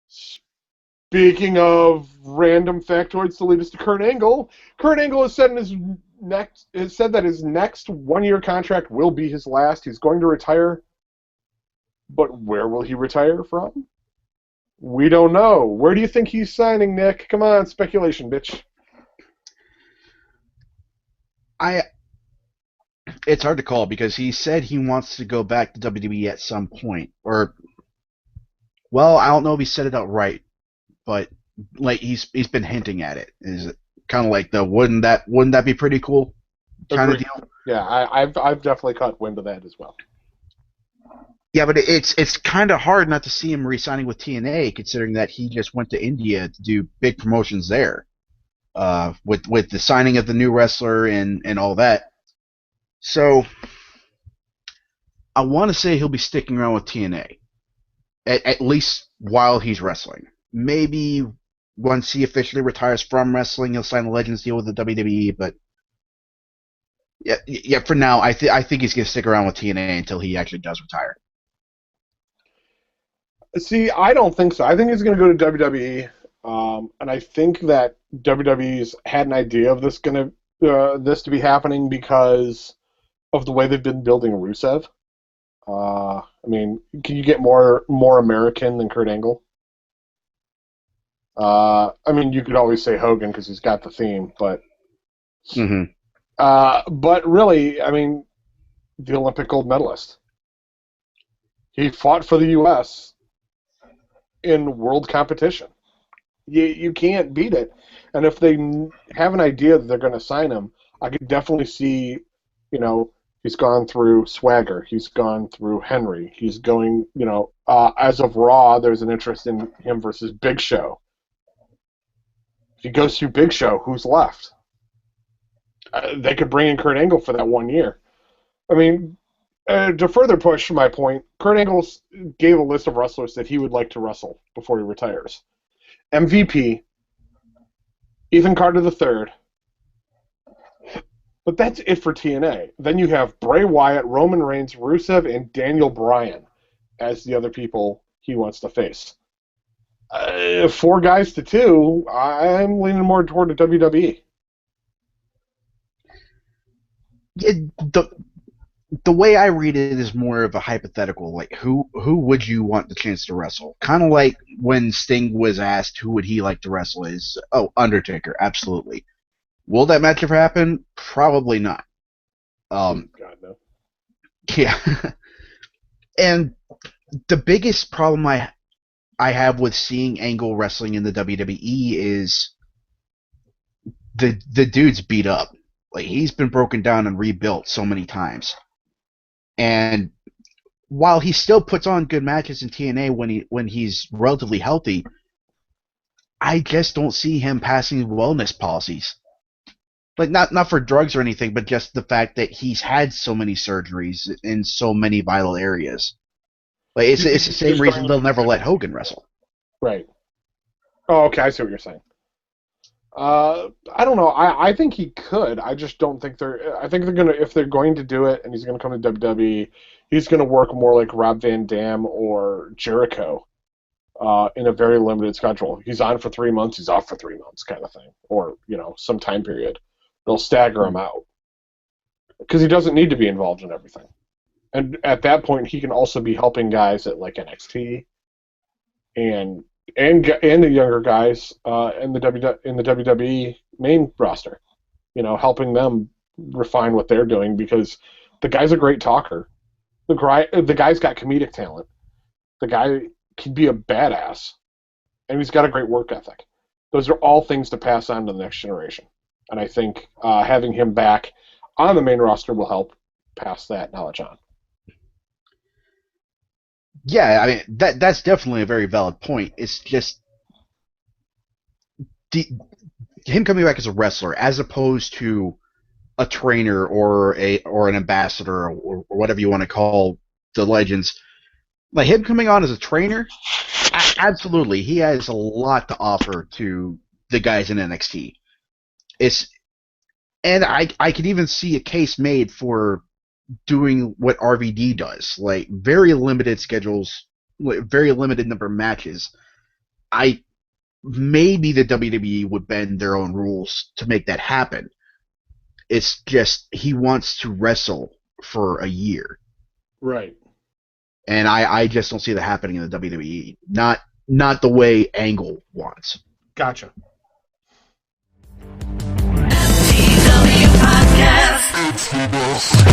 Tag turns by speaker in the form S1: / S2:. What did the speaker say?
S1: Speaking of random factoids to lead us to Kurt Angle has said that his next 1 year contract will be his last. He's going to retire, but where will he retire from? We don't know. Where do you think he's signing, Nick? Come on, speculation, bitch.
S2: I It's hard to call because he said he wants to go back to WWE at some point, or well, I don't know if he said it outright, but like he's been hinting at it. Is it kind of like the wouldn't that be pretty cool kind of
S1: Agreed.
S2: deal?
S1: Yeah, I've definitely caught wind of that as well.
S2: Yeah, but it's kind of hard not to see him re-signing with TNA, considering that he just went to India to do big promotions there, with the signing of the new wrestler and all that. So I want to say he'll be sticking around with TNA at least while he's wrestling. Maybe once he officially retires from wrestling, he'll sign a Legends deal with the WWE. But yeah. For now, I think he's gonna stick around with TNA until he actually does retire.
S1: See, I don't think so. I think he's going to go to WWE, and I think that WWE's had an idea of this to be happening because of the way they've been building Rusev. I mean, can you get more American than Kurt Angle? I mean, you could always say Hogan because he's got the theme,
S2: Mm-hmm.
S1: but really, I mean, the Olympic gold medalist. He fought for the U.S. in world competition. You can't beat it. And if they have an idea that they're going to sign him, I could definitely see, he's gone through Swagger, he's gone through Henry, he's going, as of Raw, there's an interest in him versus Big Show. If he goes through Big Show, who's left? They could bring in Kurt Angle for that 1 year. I mean, to further push my point, Kurt Angle gave a list of wrestlers that he would like to wrestle before he retires. MVP, Ethan Carter III, but that's it for TNA. Then you have Bray Wyatt, Roman Reigns, Rusev, and Daniel Bryan as the other people he wants to face. 4 guys to 2, I'm leaning more toward the WWE.
S2: The way I read it is more of a hypothetical. Like who would you want the chance to wrestle? Kind of like when Sting was asked who would he like to wrestle. Is Undertaker, absolutely. Will that match ever happen? Probably not.
S1: God, no.
S2: Yeah. And the biggest problem I have with seeing Angle wrestling in the WWE is the dude's beat up. Like he's been broken down and rebuilt so many times. And while he still puts on good matches in TNA when he's relatively healthy, I just don't see him passing wellness policies. Like not for drugs or anything, but just the fact that he's had so many surgeries in so many vital areas. Like it's the same reason they'll never let Hogan wrestle.
S1: Right. Oh, okay, I see what you're saying. I don't know. I think he could. I just don't think they're. I think they're gonna. If they're going to do it, and he's gonna come to WWE, he's gonna work more like Rob Van Dam or Jericho, in a very limited schedule. He's on for 3 months. He's off for 3 months, kind of thing, or some time period. They'll stagger him out because he doesn't need to be involved in everything. And at that point, he can also be helping guys at like NXT and the younger guys in the WWE main roster, helping them refine what they're doing because the guy's a great talker. The guy's got comedic talent. The guy can be a badass, and he's got a great work ethic. Those are all things to pass on to the next generation, and I think having him back on the main roster will help pass that knowledge on.
S2: Yeah, I mean that's definitely a very valid point. It's just the, him coming back as a wrestler, as opposed to a trainer or an ambassador or whatever you want to call the legends. Like him coming on as a trainer, absolutely, he has a lot to offer to the guys in NXT. It's and I could even see a case made for doing what RVD does, like very limited schedules, very limited number of matches, maybe the WWE would bend their own rules to make that happen. It's just he wants to wrestle for a year.
S1: Right.
S2: And I just don't see that happening in the WWE. Not the way Angle wants.
S1: Gotcha.
S3: MTW Podcast.